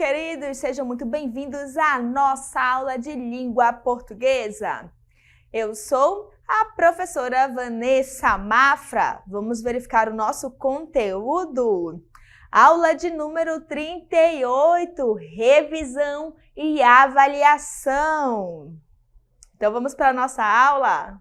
queridos, sejam muito bem-vindos à nossa aula de língua portuguesa. Eu sou a professora Vanessa Mafra. Vamos verificar o nosso conteúdo. Aula de número 38, revisão e avaliação. Então vamos para a nossa aula?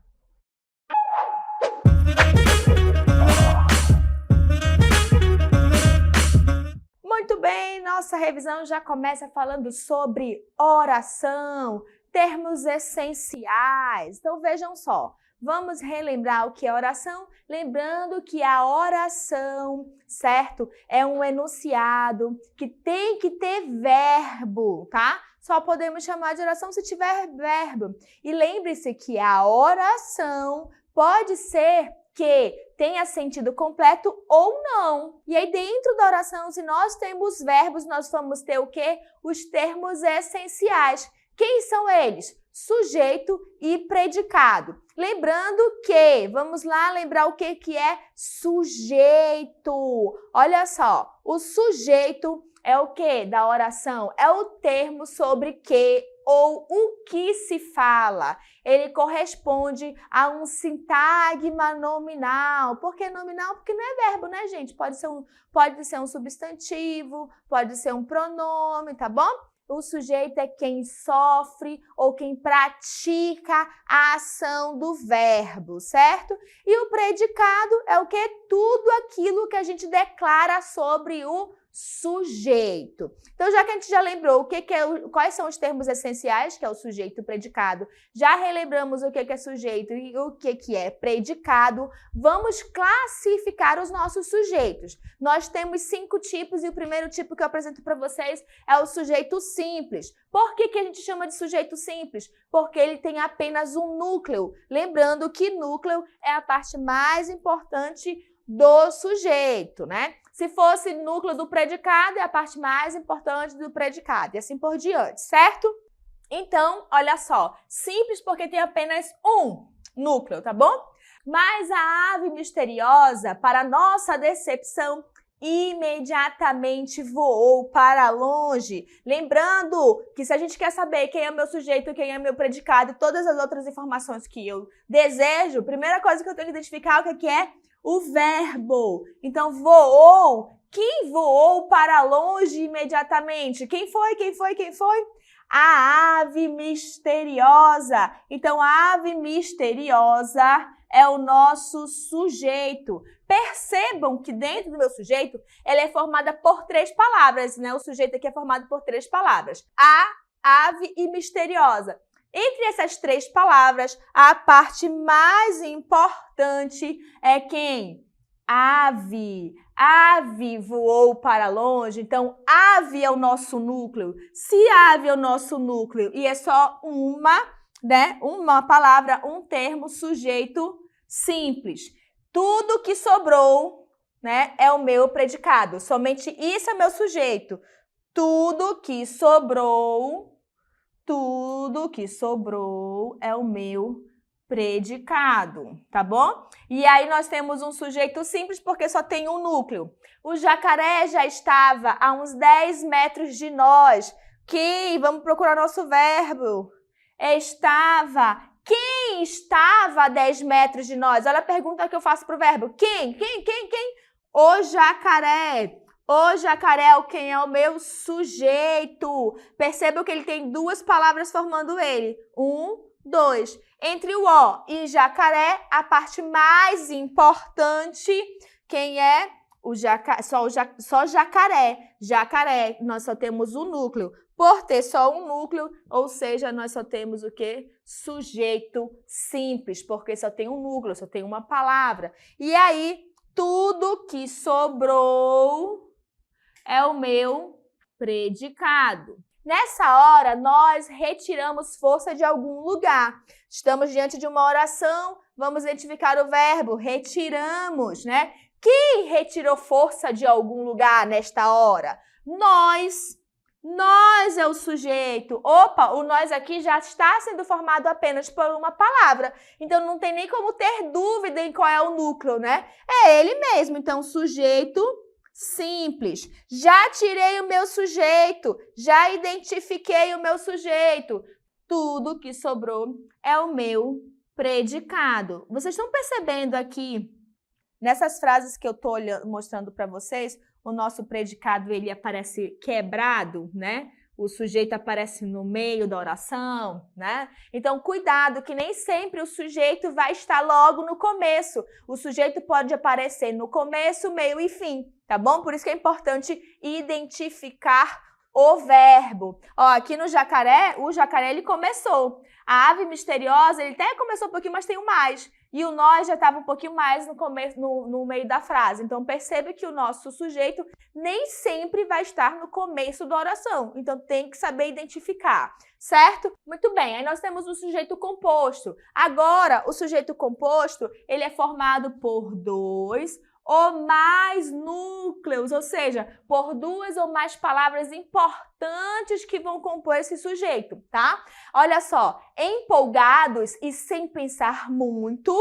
Muito bem, nossa revisão já começa falando sobre oração, termos essenciais. Então vejam só, vamos relembrar o que é oração? Lembrando que a oração, certo? É um enunciado que tem que ter verbo, tá? Só podemos chamar de oração se tiver verbo. E lembre-se que a oração pode ser que tenha sentido completo ou não. E aí dentro da oração, se nós temos verbos, nós vamos ter o quê? Os termos essenciais. Quem são eles? Sujeito e predicado. Lembrando que, vamos lá lembrar o que é sujeito. Olha só, o sujeito é o que da oração? É o termo sobre que ou o que se fala. Ele corresponde a um sintagma nominal. Por que nominal? Porque não é verbo, né, gente? Pode ser um substantivo, pode ser um pronome, tá bom? O sujeito é quem sofre ou quem pratica a ação do verbo, certo? E o predicado é o que? Tudo aquilo que a gente declara sobre o sujeito. Então, já que a gente já lembrou quais são os termos essenciais, que é o sujeito e o predicado, já relembramos o que é sujeito e o que é predicado, vamos classificar os nossos sujeitos. Nós temos 5 tipos e o primeiro tipo que eu apresento para vocês é o sujeito simples. Por que a gente chama de sujeito simples? Porque ele tem apenas um núcleo. Lembrando que núcleo é a parte mais importante do sujeito, né? Se fosse núcleo do predicado, é a parte mais importante do predicado, e assim por diante, certo? Então, olha só, simples porque tem apenas um núcleo, tá bom? Mas a ave misteriosa, para nossa decepção, imediatamente voou para longe. Lembrando que se a gente quer saber quem é meu sujeito, quem é meu predicado e todas as outras informações que eu desejo, a primeira coisa que eu tenho que identificar é o que é o verbo. Então, voou. Quem voou para longe imediatamente? Quem foi? Quem foi? Quem foi? A ave misteriosa. Então, a ave misteriosa é o nosso sujeito. Percebam que dentro do meu sujeito, ela é formada por 3 palavras, né? O sujeito aqui é formado por 3 palavras. A, ave e misteriosa. Entre essas 3 palavras, a parte mais importante é quem? Ave. Ave voou para longe, então ave é o nosso núcleo. Se ave é o nosso núcleo e é só uma palavra, um termo, sujeito simples. Tudo que sobrou, né, é o meu predicado. Somente isso é meu sujeito. Tudo que sobrou é o meu predicado, tá bom? E aí nós temos um sujeito simples porque só tem um núcleo. O jacaré já estava a uns 10 metros de nós. Vamos procurar nosso verbo. Estava. Quem estava a 10 metros de nós? Olha a pergunta que eu faço para o verbo. Quem? O jacaré. O jacaré quem é o meu sujeito. Percebam que ele tem 2 palavras formando ele. 1, 2. Entre o O e jacaré, a parte mais importante, quem é? Só jacaré. Jacaré, nós só temos um núcleo. Por ter só um núcleo, ou seja, nós só temos o quê? Sujeito simples, porque só tem um núcleo, só tem uma palavra. E aí, tudo que sobrou é o meu predicado. Nessa hora, nós retiramos força de algum lugar. Estamos diante de uma oração, vamos identificar o verbo, retiramos, né? Quem retirou força de algum lugar nesta hora? Nós. Nós é o sujeito. Opa, o nós aqui já está sendo formado apenas por uma palavra. Então, não tem nem como ter dúvida em qual é o núcleo, né? É ele mesmo. Então, sujeito simples. Já tirei o meu sujeito, já identifiquei o meu sujeito. Tudo que sobrou é o meu predicado. Vocês estão percebendo aqui, nessas frases que eu estou mostrando para vocês, o nosso predicado ele aparece quebrado, né? O sujeito aparece no meio da oração, né? Então, cuidado, que nem sempre o sujeito vai estar logo no começo. O sujeito pode aparecer no começo, meio e fim, tá bom? Por isso que é importante identificar o verbo. Ó, aqui no jacaré, o jacaré ele começou. A ave misteriosa, ele até começou um pouquinho, mas tem o mais. E o nós já estava um pouquinho mais no começo, no meio da frase. Então, percebe que o nosso sujeito nem sempre vai estar no começo da oração. Então, tem que saber identificar, certo? Muito bem, aí nós temos o sujeito composto. Agora, o sujeito composto, ele é formado por dois ou mais núcleos, ou seja, por duas ou mais palavras importantes que vão compor esse sujeito, tá? Olha só, empolgados e sem pensar muito,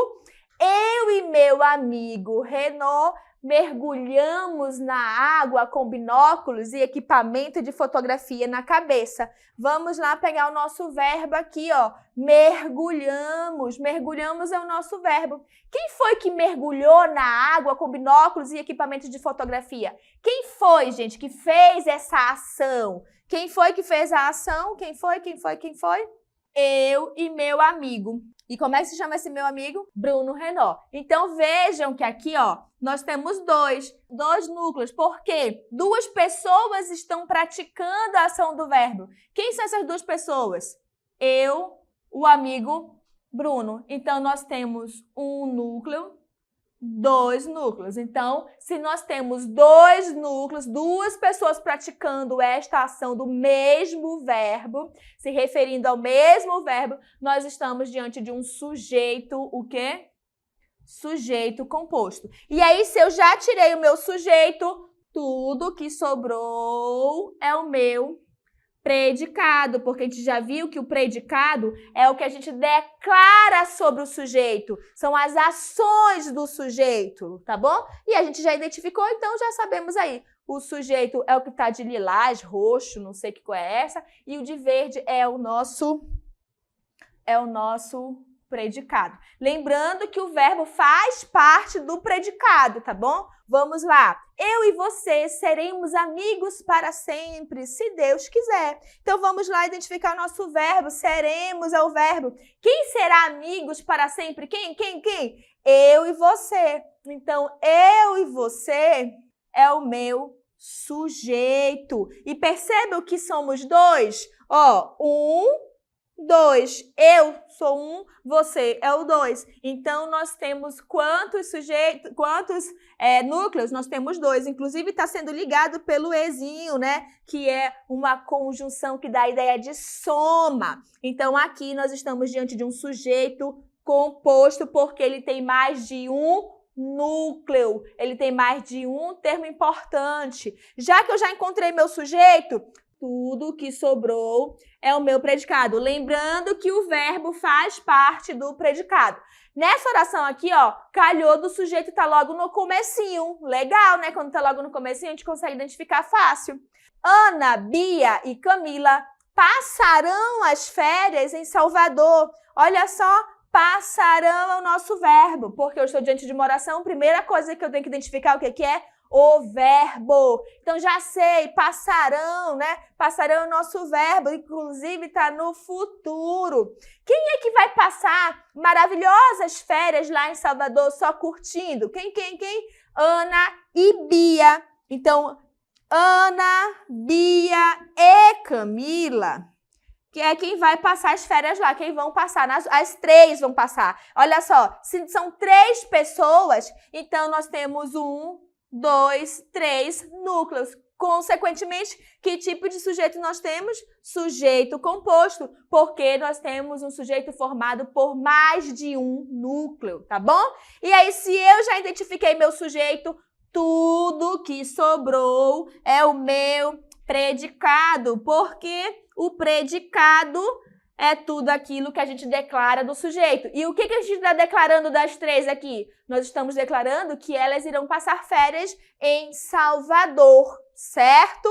eu e meu amigo Renaud mergulhamos na água com binóculos e equipamento de fotografia na cabeça. Vamos lá pegar o nosso verbo aqui, ó. Mergulhamos. Mergulhamos é o nosso verbo. Quem foi que mergulhou na água com binóculos e equipamento de fotografia? Quem foi, gente, que fez essa ação? Quem foi que fez a ação? Quem foi? Eu e meu amigo. E como é que se chama esse meu amigo? Bruno Renaud. Então, vejam que aqui, ó, nós temos dois núcleos. Por quê? Duas pessoas estão praticando a ação do verbo. Quem são essas duas pessoas? Eu, o amigo Bruno. Então, nós temos um núcleo, dois núcleos. Então, se nós temos dois núcleos, duas pessoas praticando esta ação do mesmo verbo, se referindo ao mesmo verbo, nós estamos diante de um sujeito, o quê? Sujeito composto. E aí, se eu já tirei o meu sujeito, tudo que sobrou é o meu predicado, porque a gente já viu que o predicado é o que a gente declara sobre o sujeito, são as ações do sujeito, tá bom? E a gente já identificou, então já sabemos aí. O sujeito é o que está de lilás, roxo, não sei que cor é essa, e o de verde é o nosso predicado. Lembrando que o verbo faz parte do predicado, tá bom? Vamos lá. Eu e você seremos amigos para sempre, se Deus quiser. Então, vamos lá identificar o nosso verbo. Seremos é o verbo. Quem será amigos para sempre? Quem? Eu e você. Então, eu e você é o meu sujeito. E percebam que somos dois? Ó, dois. Eu sou um, você é o dois. Então, nós temos quantos núcleos? Nós temos dois. Inclusive, está sendo ligado pelo ezinho, né? Que é uma conjunção que dá a ideia de soma. Então, aqui nós estamos diante de um sujeito composto porque ele tem mais de um núcleo. Ele tem mais de um termo importante. Já que eu já encontrei meu sujeito, tudo que sobrou é o meu predicado. Lembrando que o verbo faz parte do predicado. Nessa oração aqui, ó, calhou do sujeito estar logo no comecinho. Legal, né? Quando tá logo no comecinho, a gente consegue identificar fácil. Ana, Bia e Camila passarão as férias em Salvador. Olha só, passarão é o nosso verbo. Porque eu estou diante de uma oração, primeira coisa que eu tenho que identificar o que é? O verbo. Então, já sei, passarão, né? Passarão é o nosso verbo, inclusive está no futuro. Quem é que vai passar maravilhosas férias lá em Salvador só curtindo? Quem? Ana e Bia. Então, Ana, Bia e Camila, que é quem vai passar as férias lá, quem vão passar, as três vão passar. Olha só, se são três pessoas, então nós temos 1, 2, 3 núcleos. Consequentemente, que tipo de sujeito nós temos? Sujeito composto, porque nós temos um sujeito formado por mais de um núcleo, tá bom? E aí, se eu já identifiquei meu sujeito, tudo que sobrou é o meu predicado, porque o predicado é tudo aquilo que a gente declara do sujeito. E o que a gente está declarando das três aqui? Nós estamos declarando que elas irão passar férias em Salvador, certo?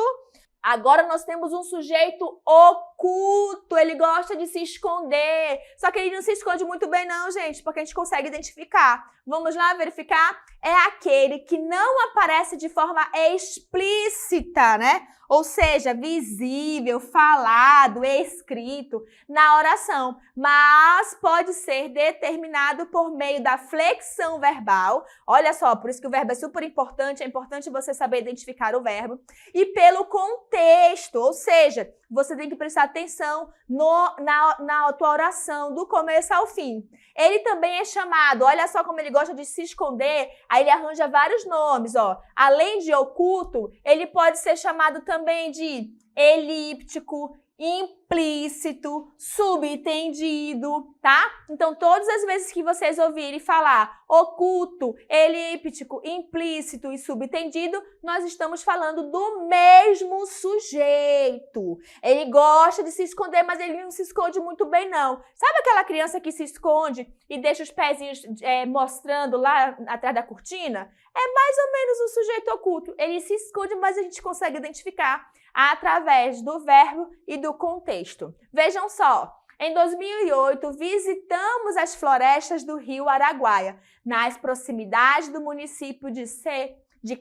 Agora nós temos um sujeito oculto, ele gosta de se esconder. Só que ele não se esconde muito bem não, gente, porque a gente consegue identificar. Vamos lá verificar? É aquele que não aparece de forma explícita, né? Ou seja, visível, falado, escrito na oração, mas pode ser determinado por meio da flexão verbal. Olha só, por isso que o verbo é super importante, é importante você saber identificar o verbo. E pelo contexto, ou seja, você tem que prestar atenção na tua oração, do começo ao fim. Ele também é chamado, olha só como ele gosta de se esconder, aí ele arranja vários nomes, ó. Além de oculto, ele pode ser chamado também de elíptico, implícito, subentendido, tá? Então, todas as vezes que vocês ouvirem falar oculto, elíptico, implícito e subentendido, nós estamos falando do mesmo sujeito. Ele gosta de se esconder, mas ele não se esconde muito bem, não. Sabe aquela criança que se esconde e deixa os pezinhos mostrando lá atrás da cortina? É mais ou menos um sujeito oculto. Ele se esconde, mas a gente consegue identificar através do verbo e do contexto. Vejam só, em 2008, visitamos as florestas do rio Araguaia, nas proximidades do município de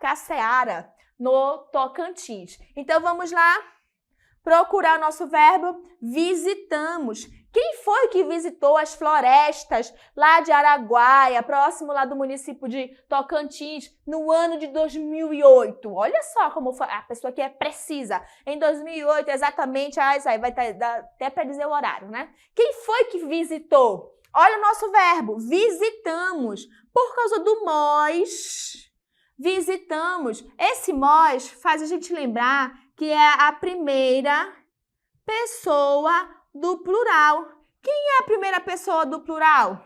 Caceara, no Tocantins. Então, vamos lá procurar nosso verbo visitamos. Quem foi que visitou as florestas lá de Araguaia, próximo lá do município de Tocantins, no ano de 2008? Olha só como foi, a pessoa que é precisa. Em 2008, exatamente, isso aí vai dar até para dizer o horário, né? Quem foi que visitou? Olha o nosso verbo, visitamos, por causa do MOS. Visitamos. Esse MOS faz a gente lembrar que é a primeira pessoa do plural. Quem é a primeira pessoa do plural?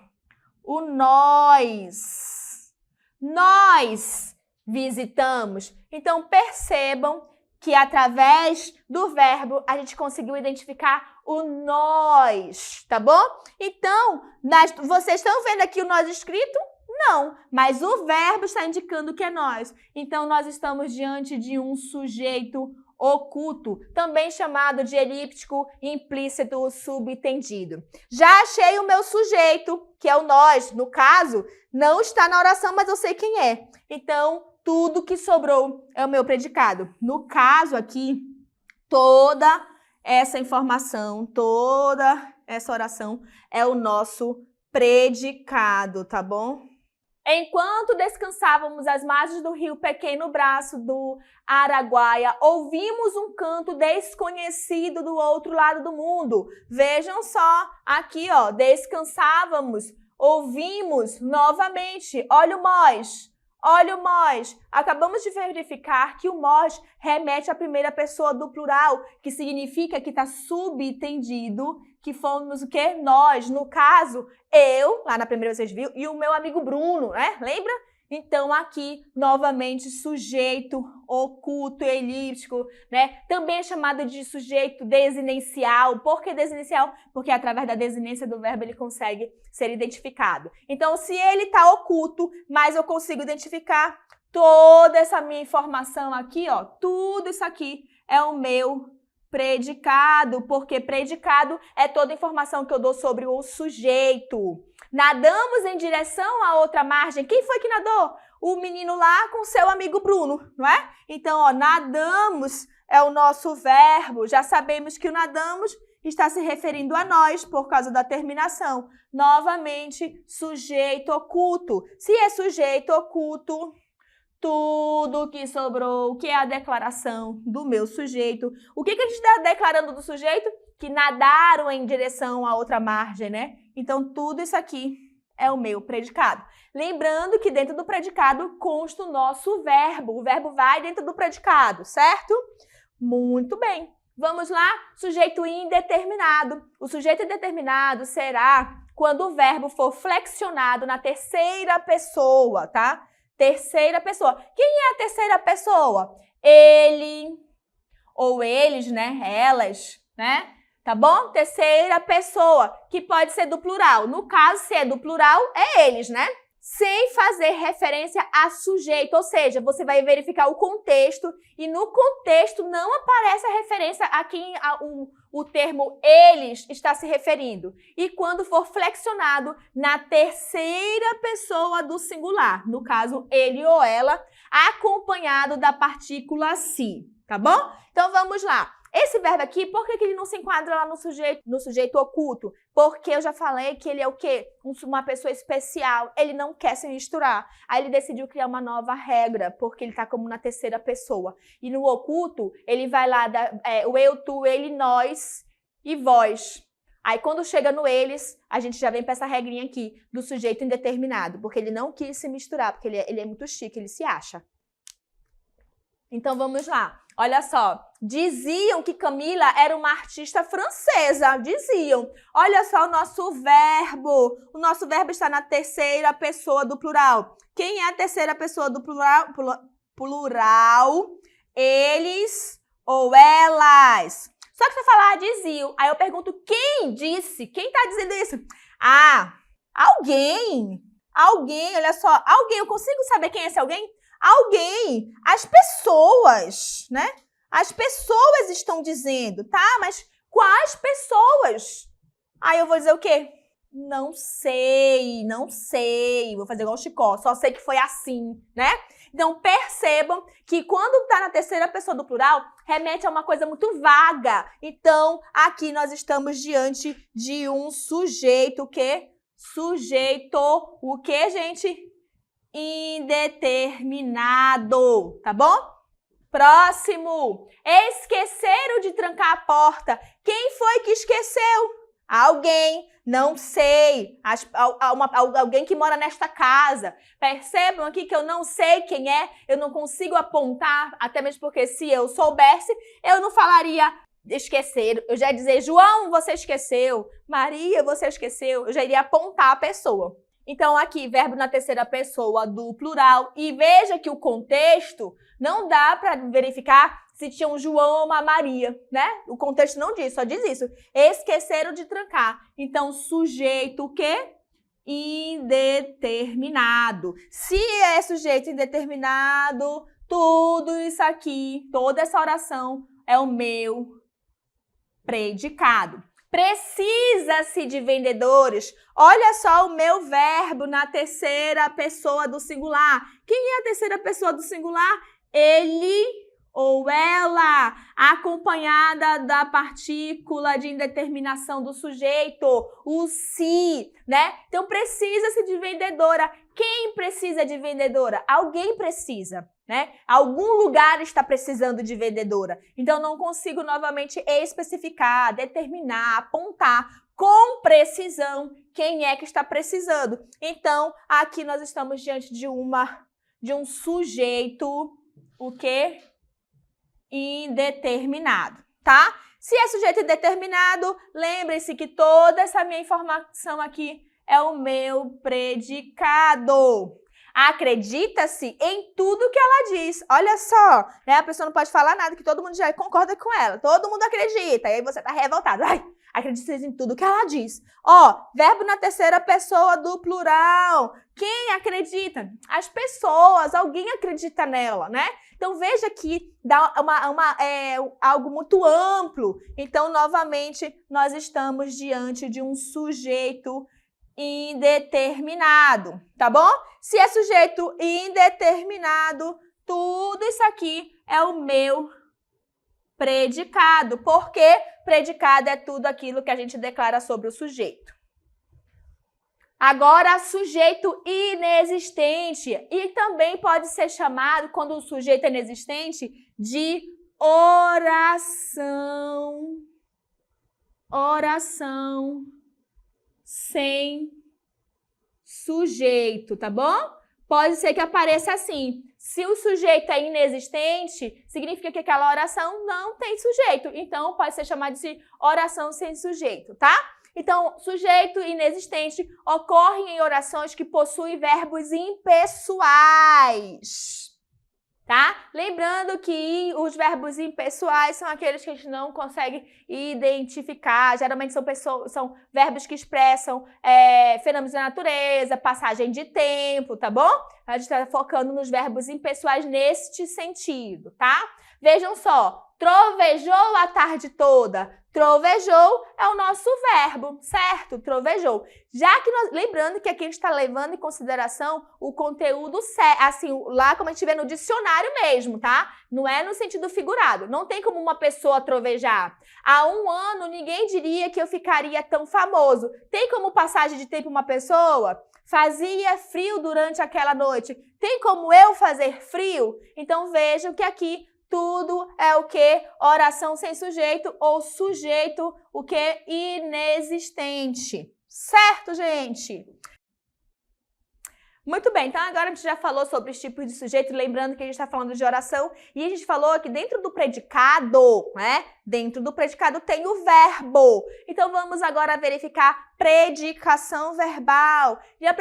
O nós. Nós visitamos. Então, percebam que através do verbo a gente conseguiu identificar o nós, tá bom? Então, vocês estão vendo aqui o nós escrito? Não, mas o verbo está indicando que é nós. Então, nós estamos diante de um sujeito oculto, também chamado de elíptico, implícito ou subentendido. Já achei o meu sujeito, que é o nós. No caso, não está na oração, mas eu sei quem é. Então, tudo que sobrou é o meu predicado. No caso aqui, toda essa informação, toda essa oração é o nosso predicado, tá bom? Enquanto descansávamos às margens do rio Pequeno Braço do Araguaia, ouvimos um canto desconhecido do outro lado do mundo. Vejam só, aqui ó, descansávamos, ouvimos novamente. Olha o MOS, olha o MOS. Acabamos de verificar que o MOS remete à primeira pessoa do plural, que significa que está subentendido, que fomos o quê? Nós, no caso, eu, lá na primeira vocês viram, e o meu amigo Bruno, né? Lembra? Então, aqui, novamente, sujeito oculto, elíptico, né? Também é chamado de sujeito desinencial. Por que desinencial? Porque através da desinência do verbo ele consegue ser identificado. Então, se ele está oculto, mas eu consigo identificar toda essa minha informação aqui, ó, tudo isso aqui é o meu predicado, porque predicado é toda a informação que eu dou sobre o sujeito. Nadamos em direção à outra margem. Quem foi que nadou? O menino lá com seu amigo Bruno, não é? Então, ó, nadamos é o nosso verbo. Já sabemos que o nadamos está se referindo a nós por causa da terminação. Novamente, sujeito oculto. Se é sujeito oculto, tudo que sobrou, que é a declaração do meu sujeito. O que a gente está declarando do sujeito? Que nadaram em direção à outra margem, né? Então, tudo isso aqui é o meu predicado. Lembrando que dentro do predicado consta o nosso verbo. O verbo vai dentro do predicado, certo? Muito bem. Vamos lá? Sujeito indeterminado. O sujeito indeterminado será quando o verbo for flexionado na terceira pessoa, tá? Terceira pessoa. Quem é a terceira pessoa? Ele ou eles, né? Elas, né? tá bom? Terceira pessoa, que pode ser do plural. No caso, se é do plural, é eles, né? Sem fazer referência a sujeito, ou seja, você vai verificar o contexto e no contexto não aparece a referência a quem o termo eles está se referindo. E quando for flexionado na terceira pessoa do singular, no caso ele ou ela, acompanhado da partícula se, tá bom? Então vamos lá. Esse verbo aqui, por que ele não se enquadra lá no sujeito oculto? Porque eu já falei que ele é o quê? Uma pessoa especial. Ele não quer se misturar. Aí ele decidiu criar uma nova regra, porque ele está como na terceira pessoa. E no oculto, ele vai lá, o eu, tu, ele, nós e vós. Aí quando chega no eles, a gente já vem para essa regrinha aqui, do sujeito indeterminado. Porque ele não quis se misturar, porque ele é muito chique, ele se acha. Então vamos lá. Olha só, diziam que Camila era uma artista francesa, diziam. Olha só o nosso verbo está na terceira pessoa do plural. Quem é a terceira pessoa do plural? Plural, eles ou elas. Só que você falar diziam, aí eu pergunto quem disse? Quem está dizendo isso? Ah, alguém, olha só, alguém, eu consigo saber quem é esse alguém? Alguém, as pessoas, né? As pessoas estão dizendo, tá? Mas quais pessoas? Aí eu vou dizer o quê? Não sei. Vou fazer igual o Chicó, só sei que foi assim, né? Então, percebam que quando tá na terceira pessoa do plural, remete a uma coisa muito vaga. Então, aqui nós estamos diante de um sujeito, o quê? Sujeito, o quê, gente? Indeterminado, tá bom? Próximo. Esqueceram de trancar a porta. Quem foi que esqueceu? Alguém, não sei. Alguém que mora nesta casa. Percebam aqui que eu não sei quem é, eu não consigo apontar, até mesmo porque se eu soubesse, eu não falaria esquecer. Eu já ia dizer, João, você esqueceu. Maria, você esqueceu. Eu já iria apontar a pessoa. Então, aqui, verbo na terceira pessoa do plural. E veja que o contexto não dá para verificar se tinha um João ou uma Maria, né? O contexto não diz, só diz isso. Esqueceram de trancar. Então, sujeito o quê? Indeterminado. Se é sujeito indeterminado, tudo isso aqui, toda essa oração é o meu predicado. Precisa-se de vendedores. Olha só o meu verbo na terceira pessoa do singular. Quem é a terceira pessoa do singular? Ele ou ela, acompanhada da partícula de indeterminação do sujeito, o se, né? Então, precisa-se de vendedora. Quem precisa de vendedora? Alguém precisa, né? Algum lugar está precisando de vendedora. Então, não consigo novamente especificar, determinar, apontar com precisão quem é que está precisando. Então, aqui nós estamos diante de um sujeito, o quê? Indeterminado, tá? Se é sujeito indeterminado, lembre-se que toda essa minha informação aqui é o meu predicado. Acredita-se em tudo que ela diz. Olha só, né? A pessoa não pode falar nada, que todo mundo já concorda com ela. Todo mundo acredita. E aí você tá revoltado. Ai, acredita em tudo que ela diz. Ó, verbo na terceira pessoa do plural. Quem acredita? As pessoas. Alguém acredita nela, né? Então, veja que dá algo muito amplo. Então, novamente, nós estamos diante de um sujeito indeterminado, tá bom? Se é sujeito indeterminado, tudo isso aqui é o meu predicado. Porque predicado é tudo aquilo que a gente declara sobre o sujeito. Agora, sujeito inexistente. E também pode ser chamado, quando o sujeito é inexistente, de oração. Oração sem sujeito, tá bom? Pode ser que apareça assim. Se o sujeito é inexistente, significa que aquela oração não tem sujeito. Então, pode ser chamado de oração sem sujeito, tá? Então, sujeito inexistente ocorre em orações que possuem verbos impessoais, tá? Lembrando que os verbos impessoais são aqueles que a gente não consegue identificar. Geralmente são verbos que expressam fenômenos da natureza, passagem de tempo, tá bom? A gente está focando nos verbos impessoais neste sentido, tá? Vejam só, trovejou a tarde toda. Trovejou é o nosso verbo, certo? Trovejou. Já que lembrando que aqui a gente está levando em consideração o conteúdo, assim, lá como a gente vê no dicionário mesmo, tá? Não é no sentido figurado. Não tem como uma pessoa trovejar. Há um ano, ninguém diria que eu ficaria tão famoso. Tem como passagem de tempo uma pessoa? Fazia frio durante aquela noite. Tem como eu fazer frio? Então vejam que aqui tudo é o que? Oração sem sujeito ou sujeito o que? Inexistente. Certo, gente? Muito bem, então agora a gente já falou sobre os tipos de sujeito, lembrando que a gente está falando de oração e a gente falou que dentro do predicado, né? Dentro do predicado tem o verbo. Então vamos agora verificar predicação verbal. E a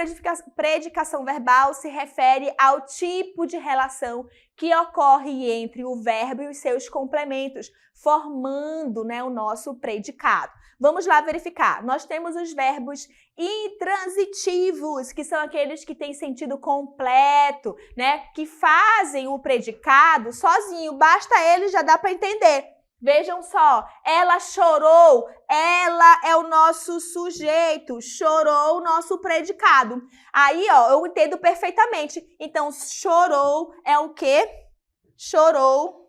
predicação verbal se refere ao tipo de relação que ocorre entre o verbo e os seus complementos, formando, né, o nosso predicado. Vamos lá verificar. Nós temos os verbos intransitivos, que são aqueles que têm sentido completo, né? Que fazem o predicado sozinho. Basta ele, já dá para entender. Vejam só, ela chorou, ela é o nosso sujeito, chorou o nosso predicado. Aí, ó, eu entendo perfeitamente. Então, chorou é o quê? Chorou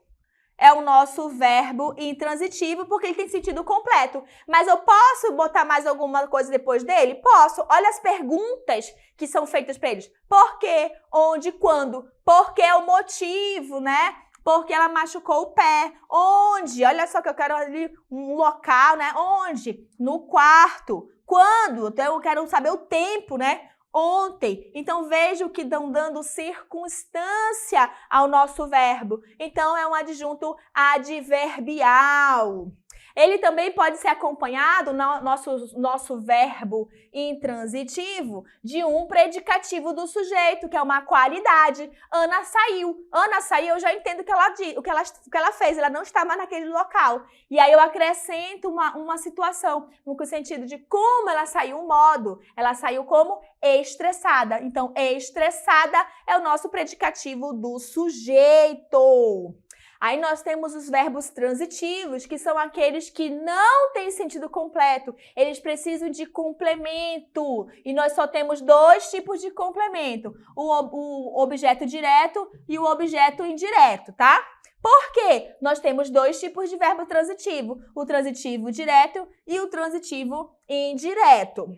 é o nosso verbo intransitivo, porque ele tem sentido completo. Mas eu posso botar mais alguma coisa depois dele? Posso. Olha as perguntas que são feitas para eles. Por quê? Onde? Quando? Por que é o motivo, né? Porque ela machucou o pé. Onde? Olha só que eu quero ali um local, né? Onde? No quarto. Quando? Então eu quero saber o tempo, né? Ontem. Então, veja o que estão dando circunstância ao nosso verbo. Então, é um adjunto adverbial. Ele também pode ser acompanhado, nosso verbo intransitivo, de um predicativo do sujeito, que é uma qualidade. Ana saiu. Ana saiu, eu já entendo o que ela fez. Ela não está mais naquele local. E aí eu acrescento uma situação, no sentido de como ela saiu, o modo. Ela saiu como estressada. Então, estressada é o nosso predicativo do sujeito. Aí nós temos os verbos transitivos, que são aqueles que não têm sentido completo. Eles precisam de complemento. E nós só temos dois tipos de complemento. O objeto direto e o objeto indireto, tá? Por quê? Nós temos dois tipos de verbo transitivo. O transitivo direto e o transitivo indireto.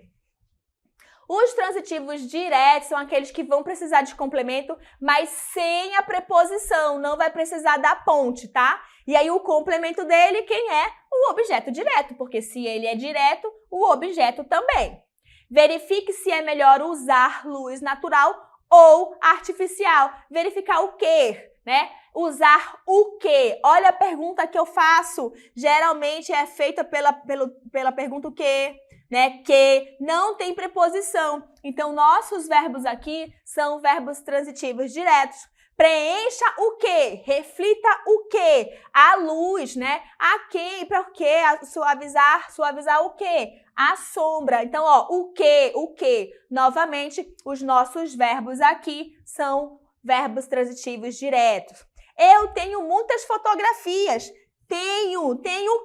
Os transitivos diretos são aqueles que vão precisar de complemento, mas sem a preposição, não vai precisar da ponte, tá? E aí o complemento dele, quem é? O objeto direto, porque se ele é direto, o objeto também. Verifique se é melhor usar luz natural ou artificial. Verificar o quê, né? Usar o quê? Olha a pergunta que eu faço. Geralmente é feita pela pergunta o quê? Né, que não tem preposição. Então, nossos verbos aqui são verbos transitivos diretos. Preencha o quê? Reflita o quê? A luz, né? A quem? Para o quê? Suavizar o quê? A sombra. Então, ó, o quê? Novamente, os nossos verbos aqui são verbos transitivos diretos. Eu tenho muitas fotografias. Tenho o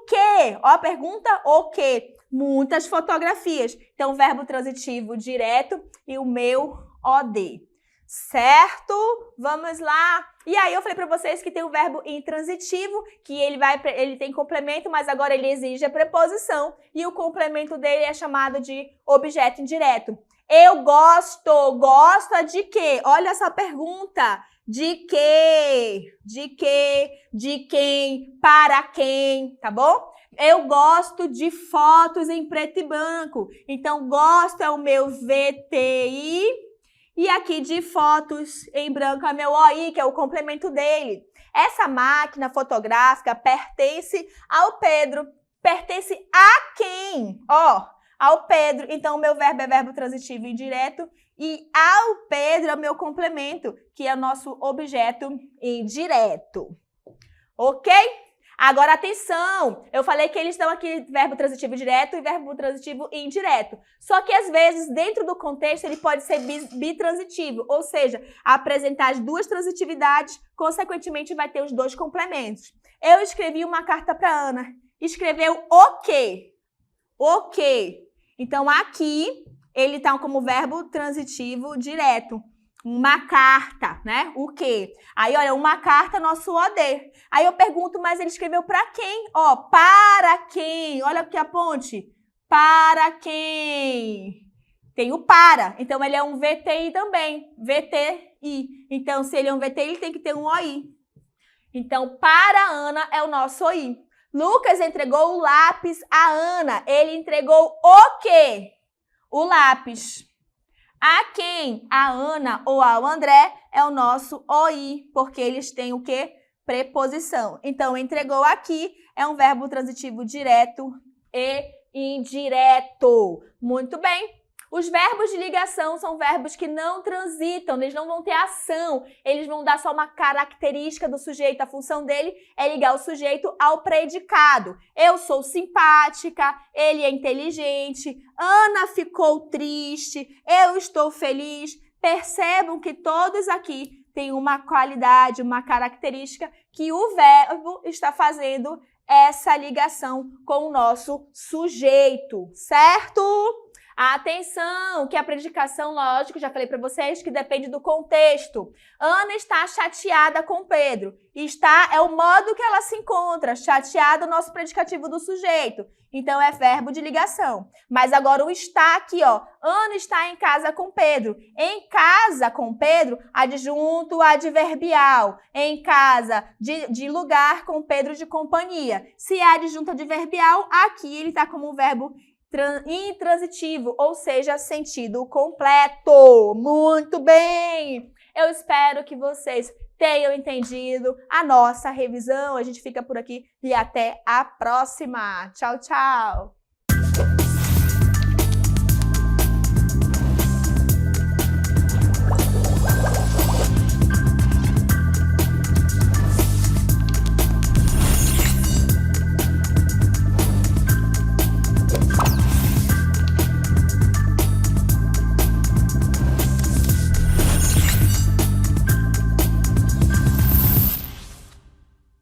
quê? Ó, a pergunta, o quê? Muitas fotografias. Então, verbo transitivo direto e o meu OD. Certo? Vamos lá. E aí, eu falei para vocês que tem o verbo intransitivo, que ele tem complemento, mas agora ele exige a preposição. E o complemento dele é chamado de objeto indireto. Eu gosto. Gosta de quê? Olha essa pergunta. De quê? De quê? De quem? Para quem? Tá bom? Eu gosto de fotos em preto e branco. Então, gosto é o meu VTI. E aqui de fotos em branco é meu OI, que é o complemento dele. Essa máquina fotográfica pertence ao Pedro. Pertence a quem? Ó, ao Pedro. Então, o meu verbo é verbo transitivo indireto E ao Pedro é o meu complemento, que é o nosso objeto indireto. Ok? Agora, atenção! Eu falei que eles estão aqui verbo transitivo direto e verbo transitivo indireto. Só que, às vezes, dentro do contexto, ele pode ser bitransitivo, ou seja, apresentar as duas transitividades, consequentemente, vai ter os dois complementos. Eu escrevi uma carta para Ana. Escreveu o quê? O quê? Então, aqui, ele está como verbo transitivo direto. Uma carta, né? O quê? Aí, olha, uma carta, nosso OD. Aí eu pergunto, mas ele escreveu para quem? Ó, para quem? Olha aqui a ponte. Para quem? Tem o para. Então, ele é um VTI também. VTI. Então, se ele é um VTI, ele tem que ter um OI. Então, para a Ana é o nosso OI. Lucas entregou o lápis à Ana. Ele entregou o quê? O lápis. A quem? A Ana ou ao André é o nosso OI, porque eles têm o quê? Preposição. Então, entregou aqui é um verbo transitivo direto e indireto. Muito bem. Os verbos de ligação são verbos que não transitam, eles não vão ter ação, eles vão dar só uma característica do sujeito. A função dele é ligar o sujeito ao predicado. Eu sou simpática, ele é inteligente, Ana ficou triste, eu estou feliz. Percebam que todos aqui têm uma qualidade, uma característica que o verbo está fazendo essa ligação com o nosso sujeito, certo? Atenção, que a predicação, lógico, já falei para vocês que depende do contexto. Ana está chateada com Pedro. Está é o modo que ela se encontra. Chateada, o nosso predicativo do sujeito. Então, é verbo de ligação. Mas agora o está aqui, ó. Ana está em casa com Pedro. Em casa com Pedro, adjunto adverbial. Em casa de lugar com Pedro de companhia. Se é adjunto adverbial, aqui ele está como um verbo intransitivo, ou seja, sentido completo. Muito bem! Eu espero que vocês tenham entendido a nossa revisão. A gente fica por aqui e até a próxima. Tchau, tchau!